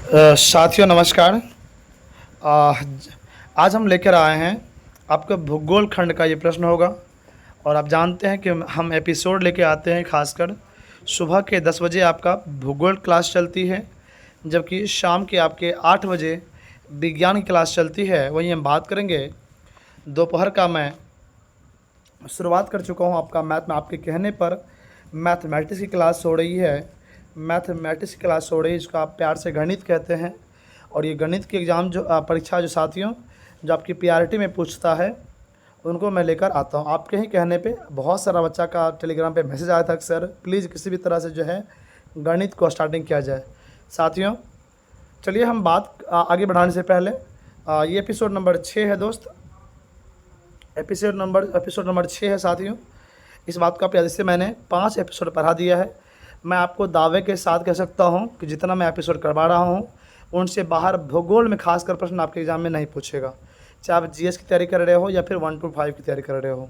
साथियों नमस्कार। आज हम लेकर आए हैं आपका भूगोल खंड का ये प्रश्न होगा। और आप जानते हैं कि हम एपिसोड लेके आते हैं खासकर सुबह के 10 बजे आपका भूगोल क्लास चलती है, जबकि शाम के आपके 8 बजे विज्ञान की क्लास चलती है। वहीं हम बात करेंगे दोपहर का। मैं शुरुआत कर चुका हूँ आपका मैथ में, आपके कहने पर मैथमेटिक्स की क्लास हो रही है। मैथमेटिक्स की क्लास हो रही है, इसको आप प्यार से गणित कहते हैं। और ये गणित की एग्ज़ाम जो परीक्षा जो साथियों जो आपकी पीआरटी में पूछता है, उनको मैं लेकर आता हूँ। आपके ही कहने पे बहुत सारा बच्चा का टेलीग्राम पे मैसेज आया था कि सर प्लीज़ किसी भी तरह से जो है गणित को स्टार्टिंग किया जाए। साथियों चलिए हम बात आगे बढ़ाने से पहले ये एपिसोड नंबर 6 है दोस्त। एपिसोड नंबर 6 है साथियों। इस बात को आप याद, इससे मैंने 5 एपिसोड पढ़ा दिया है। मैं आपको दावे के साथ कह सकता हूँ कि जितना मैं एपिसोड करवा रहा हूँ उनसे बाहर भूगोल में खासकर प्रश्न आपके एग्ज़ाम में नहीं पूछेगा, चाहे आप जीएस की तैयारी कर रहे हो या फिर 1 to 5 की तैयारी कर रहे हो।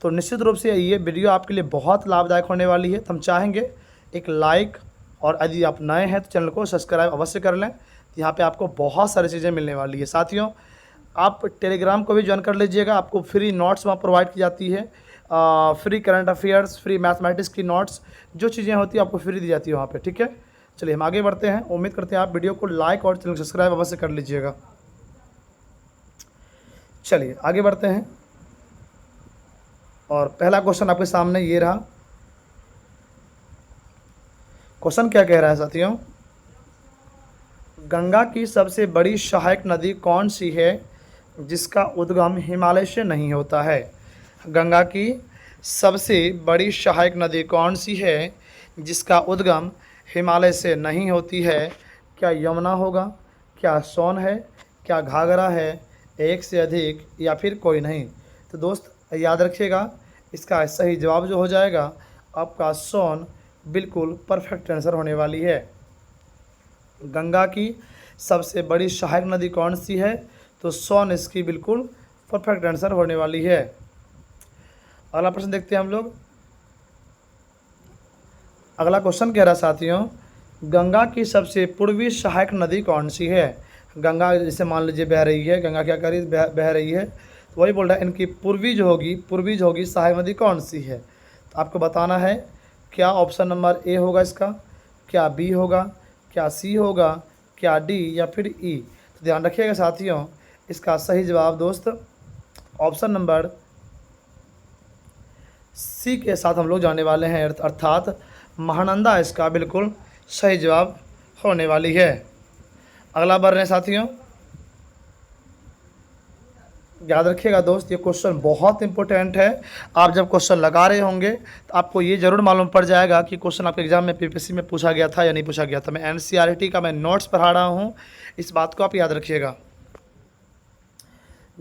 तो निश्चित रूप से ये वीडियो आपके लिए बहुत लाभदायक होने वाली है। तो हम चाहेंगे एक लाइक, और यदि आप नए हैं तो चैनल को सब्सक्राइब अवश्य कर लें। यहाँ पे आपको बहुत सारी चीज़ें मिलने वाली है साथियों। आप टेलीग्राम को भी ज्वाइन कर लीजिएगा, आपको फ्री नोट्स वहाँ प्रोवाइड की जाती है। Free current affairs, free mathematics की नोट्स, जो चीज़ें होती हैं आपको फ्री दी जाती है वहाँ पे, ठीक है। चलिए हम आगे बढ़ते हैं। उम्मीद करते हैं आप वीडियो को लाइक और चैनल सब्सक्राइब अवश्य कर लीजिएगा। चलिए आगे बढ़ते हैं। और पहला क्वेश्चन आपके सामने ये रहा। क्वेश्चन क्या कह रहा है साथियों? गंगा की सबसे बड़ी सहायक नदी कौन सी है जिसका उद्गम हिमालय से नहीं होता है? गंगा की सबसे बड़ी सहायक नदी कौन सी है जिसका उद्गम हिमालय से नहीं होती है? क्या यमुना होगा, क्या सोन है, क्या घाघरा है, एक से अधिक, या फिर कोई नहीं? तो दोस्त याद रखिएगा, इसका सही जवाब जो हो जाएगा आपका सोन बिल्कुल परफेक्ट आंसर होने वाली है। गंगा की सबसे बड़ी सहायक नदी कौन सी है? तो सोन इसकी बिल्कुल परफेक्ट आंसर होने वाली है। अगला प्रश्न देखते हैं हम लोग। अगला क्वेश्चन कह रहा है साथियों, गंगा की सबसे पूर्वी सहायक नदी कौन सी है? गंगा जैसे मान लीजिए बह रही है, गंगा क्या कर रही है, बह रही है, तो वही बोल रहा है इनकी पूर्वी जो होगी सहायक नदी कौन सी है? तो आपको बताना है क्या ऑप्शन नंबर ए होगा इसका, क्या बी होगा, क्या सी होगा, क्या डी, या फिर ई? तो ध्यान रखिएगा साथियों, इसका सही जवाब दोस्त ऑप्शन नंबर सी के साथ हम लोग जाने वाले हैं, अर्थात महानंदा इसका बिल्कुल सही जवाब होने वाली है। अगला बढ़ रहे हैं साथियों। याद रखिएगा दोस्त, ये क्वेश्चन बहुत इंपॉर्टेंट है। आप जब क्वेश्चन लगा रहे होंगे तो आपको ये ज़रूर मालूम पड़ जाएगा कि क्वेश्चन आपके एग्जाम में पीपीएससी में पूछा गया था या नहीं पूछा गया था। मैं एनसीईआरटी का मैं नोट्स पढ़ा रहा हूँ, इस बात को आप याद रखिएगा।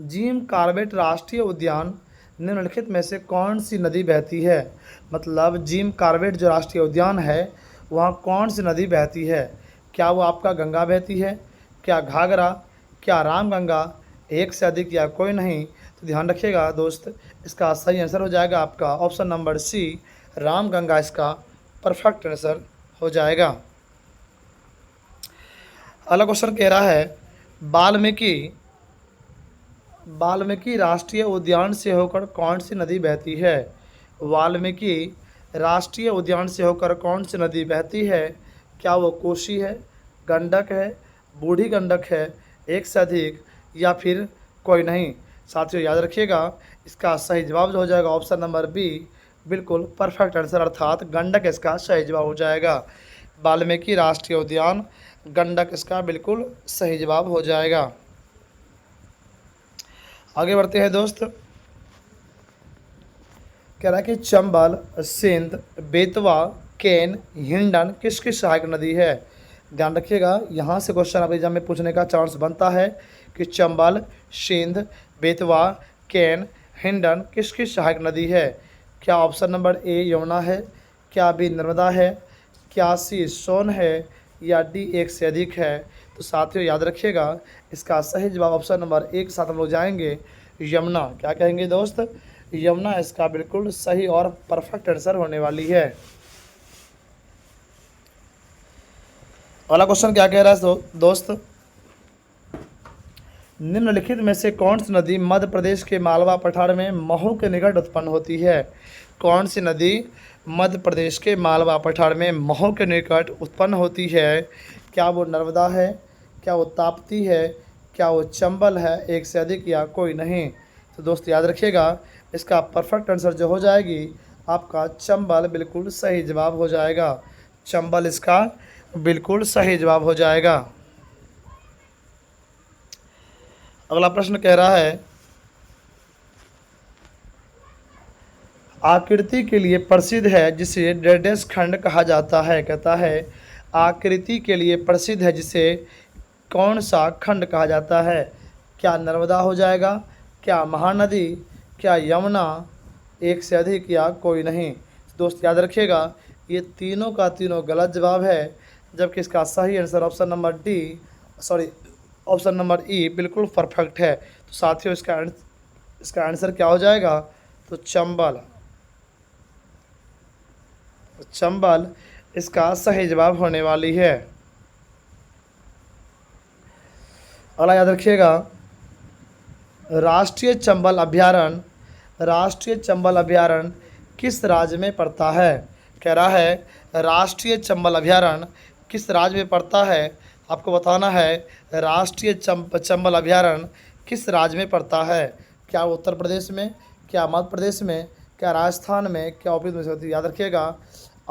जिम कॉर्बेट राष्ट्रीय उद्यान निम्नलिखित में से कौन सी नदी बहती है? मतलब जिम कॉर्बेट जो राष्ट्रीय उद्यान है वहाँ कौन सी नदी बहती है? क्या वो आपका गंगा बहती है, क्या घाघरा, क्या रामगंगा, एक से अधिक, या कोई नहीं? तो ध्यान रखिएगा दोस्त, इसका सही आंसर हो जाएगा आपका ऑप्शन नंबर सी, रामगंगा इसका परफेक्ट आंसर हो जाएगा। अगला क्वेश्चन कह रहा है, वाल्मीकि राष्ट्रीय उद्यान से होकर कौन सी नदी बहती है? वाल्मीकि राष्ट्रीय उद्यान से होकर कौन सी नदी बहती है? क्या वो कोसी है, गंडक है, बूढ़ी गंडक है, एक से अधिक, या फिर कोई नहीं? साथियों याद रखिएगा, इसका सही जवाब जो हो जाएगा ऑप्शन नंबर बी, बिल्कुल परफेक्ट आंसर, अर्थात गंडक इसका सही जवाब हो जाएगा। वाल्मीकि राष्ट्रीय उद्यान गंडक इसका बिल्कुल सही जवाब हो जाएगा। आगे बढ़ते हैं दोस्त। कह रहा है कि चंबल, सिंध, बेतवा, केन, हिंडन किसकी सहायक नदी है? ध्यान रखिएगा, यहाँ से क्वेश्चन आप एग्जाम में पूछने का चांस बनता है कि चंबल, सिंध, बेतवा, केन, हिंडन किसकी सहायक नदी है? क्या ऑप्शन नंबर ए यमुना है, क्या बी नर्मदा है, क्या सी सोन है, या डी एक से अधिक है? तो साथियों याद रखिएगा, इसका सही जवाब ऑप्शन नंबर ए के साथ हम लोग जाएंगे, यमुना। क्या कहेंगे दोस्त? यमुना इसका बिल्कुल सही और परफेक्ट आंसर होने वाली है। अगला क्वेश्चन क्या कह रहा है दोस्त, निम्नलिखित में से कौन सी नदी मध्य प्रदेश के मालवा पठार में महू के निकट उत्पन्न होती है? कौन सी नदी मध्य प्रदेश के मालवा पठार में महू के निकट उत्पन्न होती है? क्या वो नर्मदा है, क्या वो ताप्ती है, क्या वो चंबल है, एक से अधिक या कोई नहीं? तो दोस्त याद रखिएगा, इसका परफेक्ट आंसर जो हो जाएगी आपका चंबल बिल्कुल सही जवाब हो जाएगा। चंबल इसका बिल्कुल सही जवाब हो जाएगा। अगला प्रश्न कह रहा है, आकृति के लिए प्रसिद्ध है जिसे डेडेस खंड कहा जाता है। कहता है आकृति के लिए प्रसिद्ध है जिसे कौन सा खंड कहा जाता है? क्या नर्मदा हो जाएगा, क्या महानदी, क्या यमुना, एक से अधिक या कोई नहीं? दोस्त याद रखिएगा, ये तीनों का तीनों गलत जवाब है, जबकि इसका सही आंसर ऑप्शन नंबर ई बिल्कुल परफेक्ट है। तो साथियों इसका आंसर क्या हो जाएगा? तो चंबल इसका सही जवाब होने वाली है। अगला याद रखिएगा, राष्ट्रीय चंबल अभयारण्य किस राज्य में पड़ता है? कह रहा है राष्ट्रीय चंबल अभयारण्य किस राज्य में पड़ता है? आपको बताना है राष्ट्रीय चंबल अभयारण्य किस राज्य में पड़ता है। क्या उत्तर प्रदेश में, क्या मध्य प्रदेश में, क्या राजस्थान में, क्या यूपी में? याद रखिएगा,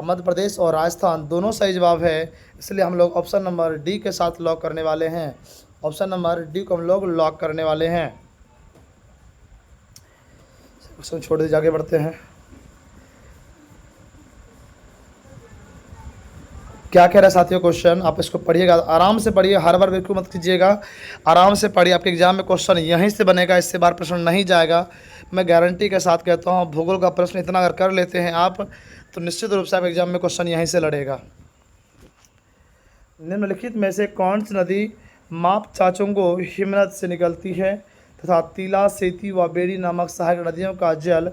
मध्य प्रदेश और राजस्थान दोनों सही जवाब है, इसलिए हम लोग ऑप्शन नंबर डी के साथ लॉक करने वाले हैं। ऑप्शन नंबर डी को हम लोग लॉक करने वाले हैं। क्वेश्चन छोड़ दीजिए, आगे बढ़ते हैं। क्या कह रहा है साथियों क्वेश्चन, आप इसको पढ़िएगा, आराम से पढ़िए, हर बार बिल्कुल मत कीजिएगा, आराम से पढ़िए। आपके एग्जाम में क्वेश्चन यहीं से बनेगा, इससे बार प्रश्न नहीं जाएगा, मैं गारंटी के साथ कहता हूँ। भूगोल का प्रश्न इतना अगर कर लेते हैं आप, तो निश्चित रूप से आप एग्जाम में क्वेश्चन यहीं से लड़ेगा। निम्नलिखित में से कौन सी नदी माप चाचुंगो हिमनद से निकलती है तथा तीला, सेती व बेड़ी नामक सहायक नदियों का जल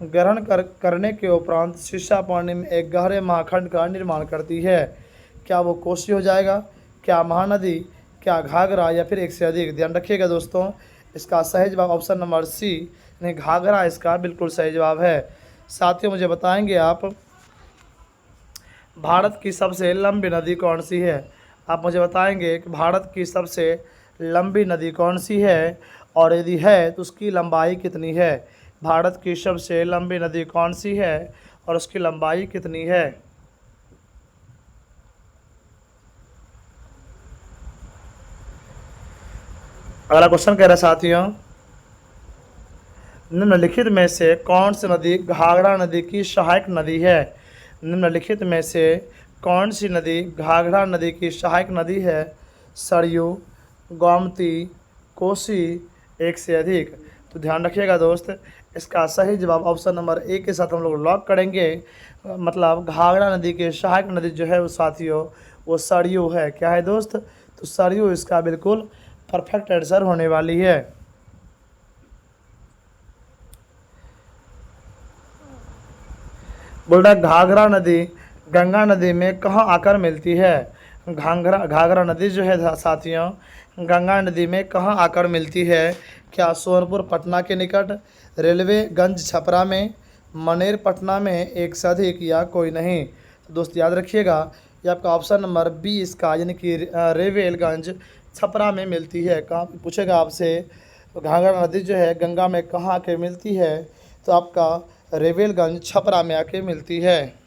ग्रहण करने के उपरांत शीशा पानी में एक गहरे महाखंड का निर्माण करती है? क्या वो कोसी हो जाएगा, क्या महानदी, क्या घाघरा, या फिर एक से अधिक? ध्यान रखिएगा दोस्तों, इसका सही जवाब ऑप्शन नंबर सी यानी घाघरा इसका बिल्कुल सही जवाब है। साथियों मुझे बताएंगे आप, भारत की सबसे लंबी नदी कौन सी है? आप मुझे बताएंगे कि भारत की सबसे लंबी नदी कौन सी है, और यदि है तो उसकी लंबाई कितनी है? भारत की सबसे लंबी नदी कौन सी है और उसकी लंबाई कितनी है? अगला क्वेश्चन कह रहा है साथियों, निम्नलिखित में से कौन सी नदी घाघरा नदी की सहायक नदी है? निम्नलिखित में से कौन सी नदी घाघरा नदी की सहायक नदी है? सरयू, गोमती, कोसी, एक से अधिक? तो ध्यान रखिएगा दोस्त, इसका सही जवाब ऑप्शन नंबर ए के साथ हम लोग लॉक करेंगे। मतलब घाघरा नदी की सहायक नदी जो है वो साथियों वो सरयू है। क्या है दोस्त? तो सरयू इसका बिल्कुल परफेक्ट आंसर होने वाली है। बोल रहा घाघरा नदी गंगा नदी में कहाँ आकर मिलती है? घाघरा नदी जो है साथियों गंगा नदी में कहाँ आकर मिलती है? क्या सोनपुर पटना के निकट, रेलवेगंज छपरा में, मनेर पटना में, एक से अधिक या कोई नहीं? तो दोस्त याद रखिएगा, ये आपका ऑप्शन नंबर बी इसका यानी कि रेलवेगंज छपरा में मिलती है। कहाँ पूछेगा आपसे घाघरा नदी जो है गंगा में कहाँ आके मिलती है, तो आपका रेलवेगंज छपरा में आके मिलती है।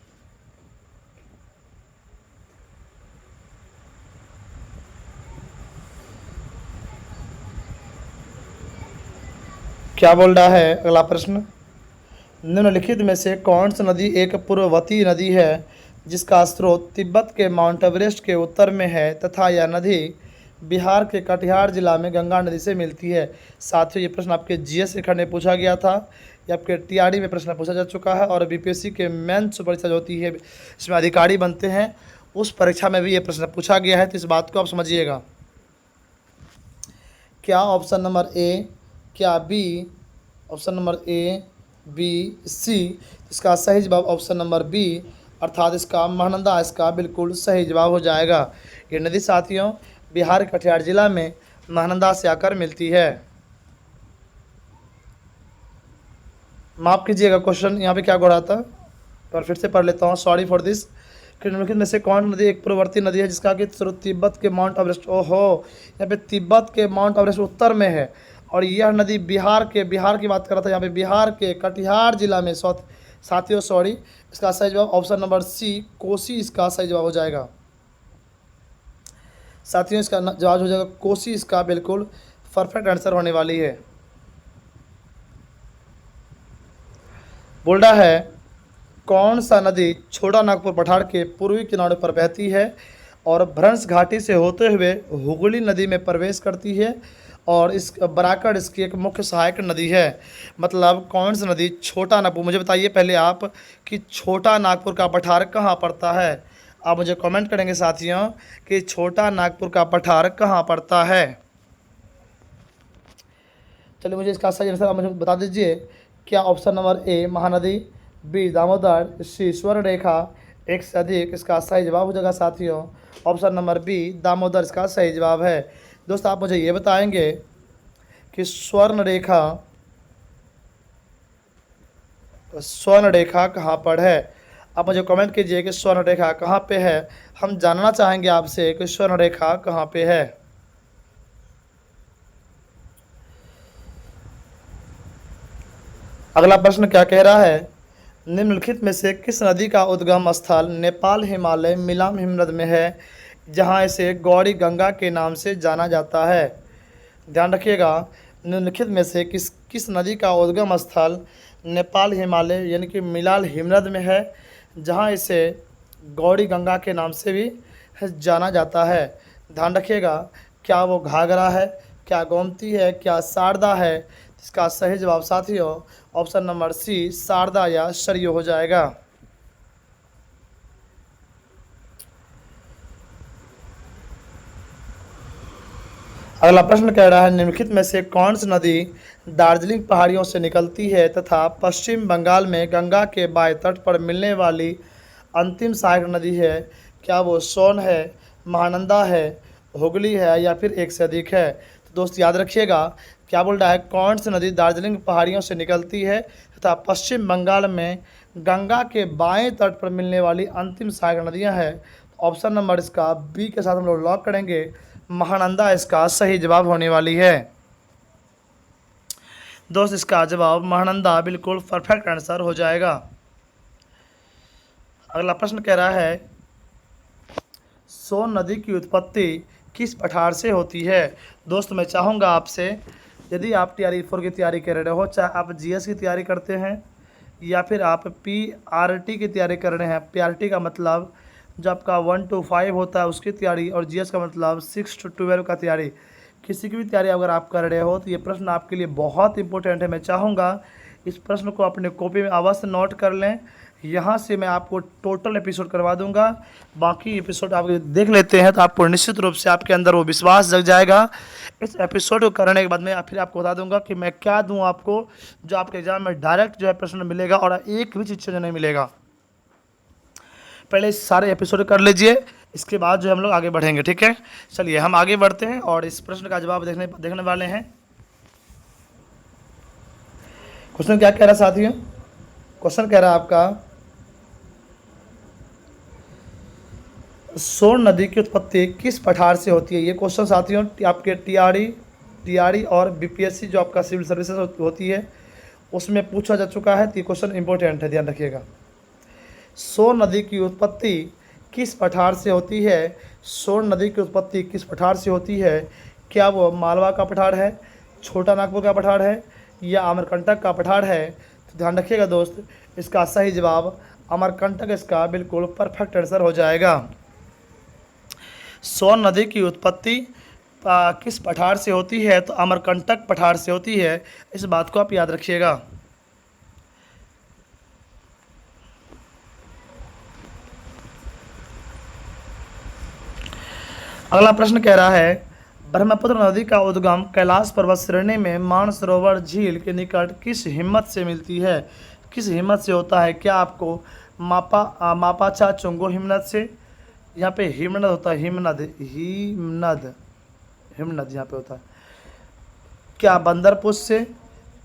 क्या बोल रहा है अगला प्रश्न, निम्नलिखित में से कौन सी नदी एक पूर्ववर्ती नदी है जिसका स्रोत तिब्बत के माउंट एवरेस्ट के उत्तर में है तथा यह नदी बिहार के कटिहार जिला में गंगा नदी से मिलती है? साथियों ये प्रश्न आपके जीएस के खंड में पूछा गया था, ये आपके टीआरडी में प्रश्न पूछा जा चुका है, और बीपीएससी के मेंस परीक्षा जो होती है इसमें अधिकारी बनते हैं उस परीक्षा में भी ये प्रश्न पूछा गया है, तो इस बात को आप समझिएगा। क्या ऑप्शन नंबर ए, क्या b, option number a, b, c? इसका सही जवाब ऑप्शन नंबर बी अर्थात इसका महानंदा इसका बिल्कुल सही जवाब हो जाएगा। ये नदी साथियों बिहार के कटिहार जिला में महानंदा से आकर मिलती है। माफ़ कीजिएगा, क्वेश्चन यहाँ पे क्या हो रहा था, और फिर से पढ़ लेता हूँ, सॉरी फॉर दिस। कि निम्नलिखित में से कौन नदी एक पूर्ववर्ती नदी है जिसका कि स्रोत तिब्बत के माउंट एवरेस्ट, ओहो यहाँ पे तिब्बत के माउंट एवरेस्ट उत्तर में है, और यह नदी बिहार की बात कर रहा था, यहाँ पे बिहार के कटिहार जिला में साथियों सॉरी, इसका सही जवाब ऑप्शन नंबर सी कोसी इसका सही जवाब हो जाएगा। साथियों इसका जवाब हो जाएगा कोसी, इसका बिल्कुल परफेक्ट आंसर होने वाली है। बोल रहा है कौन सा नदी छोटा नागपुर पठार के पूर्वी किनारे पर बहती है और भ्रंश घाटी से होते हुए हुगली नदी में प्रवेश करती है, और इस बराकर इसकी एक मुख्य सहायक नदी है। मतलब कौन सी नदी छोटा नागपुर, मुझे बताइए पहले आप कि छोटा नागपुर का पठार कहाँ पड़ता है। आप मुझे कमेंट करेंगे साथियों कि छोटा नागपुर का पठार कहाँ पड़ता है। चलिए मुझे इसका सही आंसर आप मुझे बता दीजिए। क्या option number a Mahanadi, b Damodar, c Subarnarekha, एक से अधिक इसका सही जवाब हो जाएगा साथियों। ऑप्शन नंबर बी दामोदर इसका सही जवाब है। दोस्त आप मुझे ये बताएंगे कि स्वर्णरेखा कहाँ पर है। आप मुझे कमेंट कीजिए कि स्वर्णरेखा कहाँ पे है। हम जानना चाहेंगे आपसे कि स्वर्णरेखा कहाँ पे है। अगला प्रश्न क्या कह रहा है, निम्नलिखित में से किस नदी का उद्गम स्थल नेपाल हिमालय मिलाम हिमनद में है जहां इसे गौरी गंगा के नाम से जाना जाता है। ध्यान रखिएगा, निम्नलिखित में से किस नदी का उद्गम स्थल नेपाल हिमालय यानी कि मिलाल हिमनद में है जहां इसे गौरी गंगा के नाम से भी जाना जाता है। ध्यान रखिएगा, क्या वो घाघरा है, क्या गोमती है, क्या शारदा है। इसका सही जवाब साथियों ऑप्शन नंबर सी शारदा या सरयू हो जाएगा। अगला प्रश्न कह रहा है निम्नलिखित में से कौन सी नदी दार्जिलिंग पहाड़ियों से निकलती है तथा पश्चिम बंगाल में गंगा के बाएं तट पर मिलने वाली अंतिम सहायक नदी है। क्या वो सोन है, महानंदा है, हुगली है या फिर एक से अधिक है। तो दोस्त याद रखिएगा, क्या बोल रहा है कौन सी नदी दार्जिलिंग पहाड़ियों से निकलती है तथा पश्चिम बंगाल में गंगा के बाएं तट पर मिलने वाली अंतिम सहायक नदियां हैं। ऑप्शन नंबर इसका बी के साथ हम लोग लॉक करेंगे, महानंदा इसका सही जवाब होने वाली है। दोस्त इसका जवाब महानंदा बिल्कुल परफेक्ट आंसर हो जाएगा। अगला प्रश्न कह रहा है सोन नदी की उत्पत्ति किस पठार से होती है। दोस्त मैं चाहूँगा आपसे, यदि आप TRE4 की तैयारी कर रहे हो, चाहे आप GS की तैयारी करते हैं या फिर आप PRT की तैयारी कर रहे हैं, PRT का मतलब जो आपका 1 to 5 होता है उसकी तैयारी, और GS का मतलब 6 to 12 का तैयारी, किसी की भी तैयारी अगर आप कर रहे हो तो ये प्रश्न आपके लिए बहुत इंपॉर्टेंट है। मैं चाहूँगा इस प्रश्न को अपने कॉपी में अवश्य नोट कर लें। यहाँ से मैं आपको टोटल एपिसोड करवा दूंगा, बाकी एपिसोड आप देख लेते हैं तो आपको निश्चित रूप से आपके अंदर वो विश्वास जग जाएगा। इस एपिसोड को करने के बाद मैं फिर आपको बता दूंगा कि मैं क्या दूं आपको, जो आपके एग्जाम में डायरेक्ट जो है प्रश्न मिलेगा और एक भी चीज़ से जो नहीं मिलेगा। पहले इस सारे एपिसोड कर लीजिए, इसके बाद जो हम लोग आगे बढ़ेंगे, ठीक है। चलिए हम आगे बढ़ते हैं और इस प्रश्न का जवाब देखने वाले हैं। क्वेश्चन क्या कह रहा है साथियों, क्वेश्चन कह रहा है आपका सोन नदी की उत्पत्ति किस पठार से होती है। ये क्वेश्चन साथियों आपके TRE और BPSC जो आपका सिविल सर्विसेज होती है उसमें पूछा जा चुका है, तो ये क्वेश्चन इंपॉर्टेंट है, ध्यान रखिएगा। सोन नदी की उत्पत्ति किस पठार से होती है। सोन नदी की उत्पत्ति किस पठार से होती है। क्या वो मालवा का पठार है, छोटा नागपुर का पठार है या अमरकंटक का पठार है। तो ध्यान रखिएगा दोस्त, इसका सही जवाब अमरकंटक इसका बिल्कुल परफेक्ट आंसर हो जाएगा। सोन नदी की उत्पत्ति किस पठार से होती है, तो अमरकंटक पठार से होती है, इस बात को आप याद रखिएगा। अगला प्रश्न कह रहा है ब्रह्मपुत्र नदी का उद्गम कैलाश पर्वत श्रेणी में मानसरोवर झील के निकट किस हिम्मत से मिलती है, किस हिम्मत से होता है। क्या आपको मापाचा चुंगो हिमनद से, यहाँ पे हिमनद होता है, हिमनद हिमनद हिमनद यहाँ पे होता है। क्या बंदरपुर से,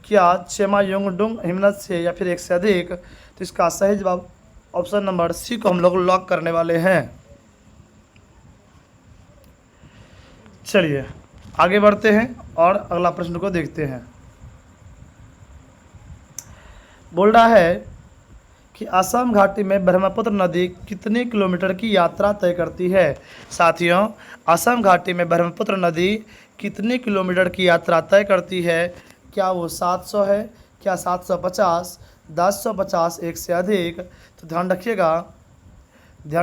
क्या चेमायोंगडुंग हिमनद से, या फिर एक से अधिक। तो इसका सही जवाब ऑप्शन नंबर सी को हम लोग लॉक करने वाले हैं। चलिए आगे बढ़ते हैं और अगला प्रश्न को देखते हैं। बोल रहा है कि असम घाटी में ब्रह्मपुत्र नदी कितने किलोमीटर की यात्रा तय करती है। साथियों, असम घाटी में ब्रह्मपुत्र नदी कितने किलोमीटर की यात्रा तय करती है? क्या वो 700 है, क्या 750, 1050, एक से अधिक। तो ध्यान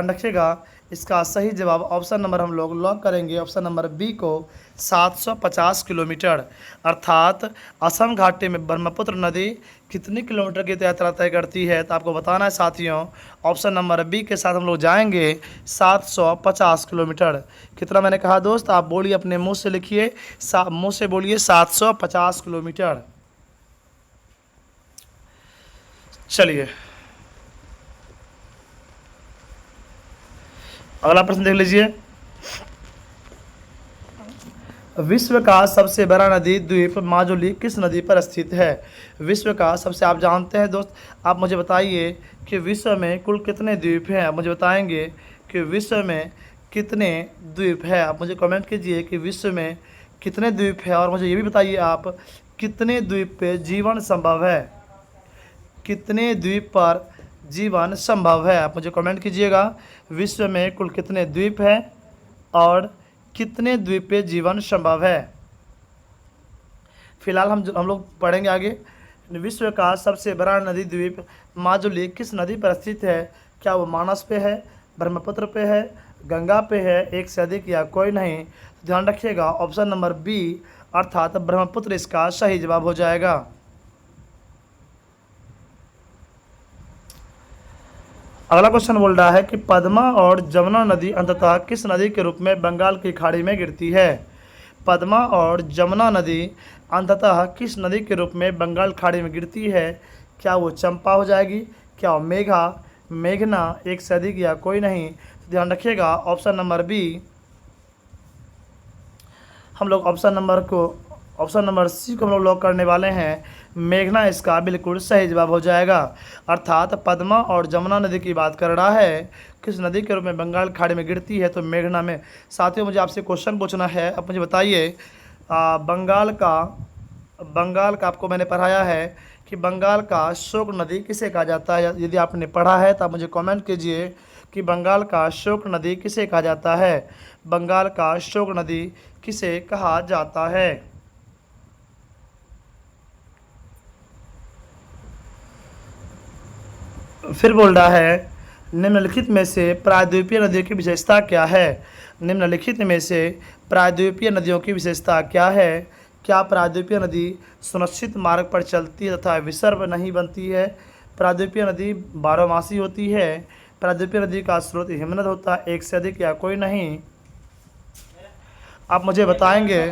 रखिएगा इसका सही जवाब ऑप्शन नंबर हम लोग लॉक करेंगे, ऑप्शन नंबर बी को, 750 किलोमीटर। अर्थात असम घाटी में ब्रह्मपुत्र नदी कितनी किलोमीटर की यात्रा तय करती है? तो आपको बताना है साथियों, ऑप्शन नंबर बी के साथ हम लोग जाएंगे, 750 किलोमीटर। कितना मैंने कहा दोस्त? आप बोलिए, अपने मुंह से लिखिए, मुंह से बोलिए 750 किलोमीटर। चलिए अगला प्रश्न देख लीजिए। विश्व का सबसे बड़ा नदी द्वीप माजुली किस नदी पर स्थित है? विश्व का सबसे, आप जानते हैं दोस्त, आप मुझे बताइए कि विश्व में कुल कितने द्वीप हैं। आप मुझे बताएंगे कि विश्व में कितने द्वीप है। आप मुझे कमेंट कीजिए कि विश्व में कितने द्वीप है, और मुझे ये भी बताइए आप कितने द्वीप पे जीवन संभव है। कितने द्वीप पर जीवन संभव है? आप मुझे कमेंट कीजिएगा। विश्व में कुल कितने द्वीप हैं और कितने द्वीप पे जीवन संभव है। फिलहाल हम लोग पढ़ेंगे आगे। विश्व का सबसे बड़ा नदी द्वीप माजुली किस नदी पर स्थित है? क्या वो मानस पे है, ब्रह्मपुत्र पे है, गंगा पे है, एक से अधिक, या कोई नहीं। ध्यान रखिएगा ऑप्शन नंबर बी अर्थात ब्रह्मपुत्र इसका सही जवाब हो जाएगा। अगला क्वेश्चन बोल रहा है कि पद्मा और जमुना नदी अंततः किस नदी के रूप में बंगाल की खाड़ी में गिरती है? पद्मा और जमुना नदी अंततः किस नदी के रूप में बंगाल खाड़ी में गिरती है? क्या वो चंपा हो जाएगी, क्या वो मेघना, एक से अधिक, या कोई नहीं। तो ध्यान रखिएगा ऑप्शन नंबर बी, हम लोग ऑप्शन नंबर सी को हम लोग लॉक करने वाले हैं। मेघना इसका बिल्कुल सही जवाब हो जाएगा। अर्थात पद्मा और जमुना नदी की बात कर रहा है, किस नदी के रूप में बंगाल खाड़ी में गिरती है? तो मेघना में। साथियों, मुझे आपसे क्वेश्चन पूछना है। अब मुझे बताइए, बंगाल का आपको मैंने पढ़ाया है कि बंगाल का शोक नदी किसे कहा जाता है। यदि आपने पढ़ा है तो आप मुझे कमेंट कीजिए कि बंगाल का शोक नदी किसे कहा जाता है। बंगाल का शोक नदी किसे कहा जाता है? फिर बोल रहा है, निम्नलिखित में से प्रायद्वीपीय नदियों की विशेषता क्या है? निम्नलिखित में से प्रायद्वीपीय नदियों की विशेषता क्या है? क्या प्रायद्वीपीय नदी सुनिश्चित मार्ग पर चलती है तथा विसर्प नहीं बनती है? प्रायद्वीपीय नदी बारहमासी होती है? प्रायद्वीपीय नदी का स्रोत हिमनद होता है, एक से अधिक, या कोई नहीं। आप मुझे बताएंगे